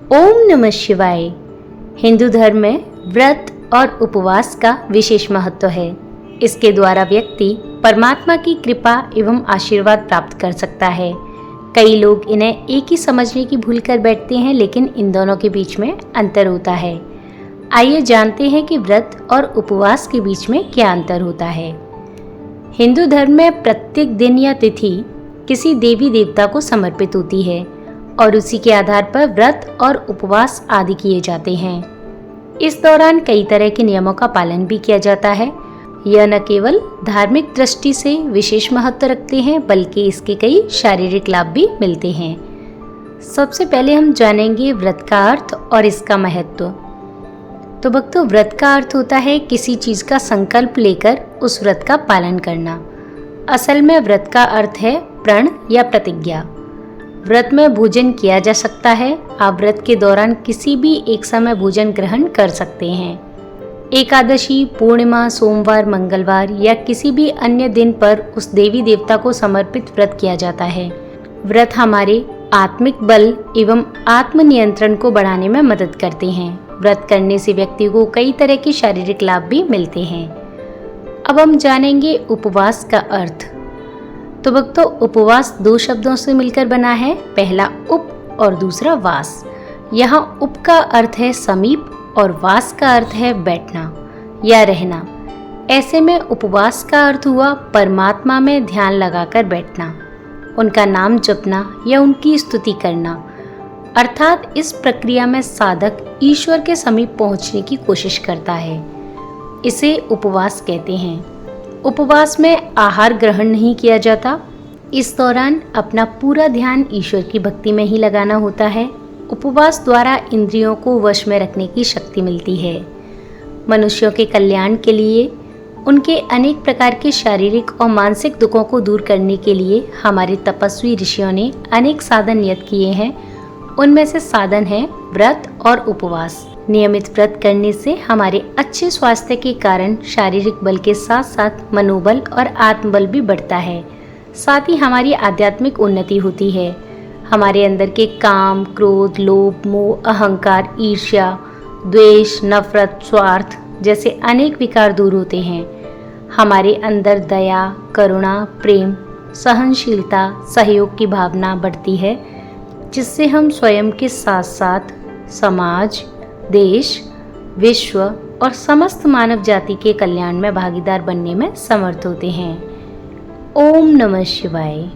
ओम नमः शिवाय। हिंदू धर्म में व्रत और उपवास का विशेष महत्व है। इसके द्वारा व्यक्ति परमात्मा की कृपा एवं आशीर्वाद प्राप्त कर सकता है। कई लोग इन्हें एक ही समझने की भूल कर बैठते हैं, लेकिन इन दोनों के बीच में अंतर होता है। आइए जानते हैं कि व्रत और उपवास के बीच में क्या अंतर होता है। हिंदू धर्म में प्रत्येक दिन या तिथि किसी देवी देवता को समर्पित होती है और उसी के आधार पर व्रत और उपवास आदि किए जाते हैं। इस दौरान कई तरह के नियमों का पालन भी किया जाता है। यह न केवल धार्मिक दृष्टि से विशेष महत्व रखते हैं, बल्कि इसके कई शारीरिक लाभ भी मिलते हैं। सबसे पहले हम जानेंगे व्रत का अर्थ और इसका महत्व। तो भक्तों, व्रत का अर्थ होता है किसी चीज का संकल्प लेकर उस व्रत का पालन करना। असल में व्रत का अर्थ है प्रण या प्रतिज्ञा। व्रत में भोजन किया जा सकता है। आप व्रत के दौरान किसी भी एक समय भोजन ग्रहण कर सकते हैं। एकादशी, पूर्णिमा, सोमवार, मंगलवार या किसी भी अन्य दिन पर उस देवी देवता को समर्पित व्रत किया जाता है। व्रत हमारे आत्मिक बल एवं आत्मनियंत्रण को बढ़ाने में मदद करते हैं। व्रत करने से व्यक्ति को कई तरह के शारीरिक लाभ भी मिलते हैं। अब हम जानेंगे उपवास का अर्थ। तो भक्तों, उपवास दो शब्दों से मिलकर बना है। पहला उप और दूसरा वास। यहाँ उप का अर्थ है समीप और वास का अर्थ है बैठना या रहना। ऐसे में उपवास का अर्थ हुआ परमात्मा में ध्यान लगाकर बैठना, उनका नाम जपना या उनकी स्तुति करना। अर्थात इस प्रक्रिया में साधक ईश्वर के समीप पहुंचने की कोशिश करता है। इसे उपवास कहते हैं। उपवास में आहार ग्रहण नहीं किया जाता। इस दौरान अपना पूरा ध्यान ईश्वर की भक्ति में ही लगाना होता है। उपवास द्वारा इंद्रियों को वश में रखने की शक्ति मिलती है। मनुष्यों के कल्याण के लिए, उनके अनेक प्रकार के शारीरिक और मानसिक दुखों को दूर करने के लिए हमारे तपस्वी ऋषियों ने अनेक साधन नियत किए हैं। उनमें से साधन है व्रत और उपवास। नियमित व्रत करने से हमारे अच्छे स्वास्थ्य के कारण शारीरिक बल के साथ साथ मनोबल और आत्मबल भी बढ़ता है। साथ ही हमारी आध्यात्मिक उन्नति होती है। हमारे अंदर के काम, क्रोध, लोभ, मोह, अहंकार, ईर्ष्या, द्वेष, नफरत, स्वार्थ जैसे अनेक विकार दूर होते हैं। हमारे अंदर दया, करुणा, प्रेम, सहनशीलता, सहयोग की भावना बढ़ती है, जिससे हम स्वयं के साथ साथ समाज, देश, विश्व और समस्त मानव जाति के कल्याण में भागीदार बनने में समर्थ होते हैं। ओम नमः शिवाय।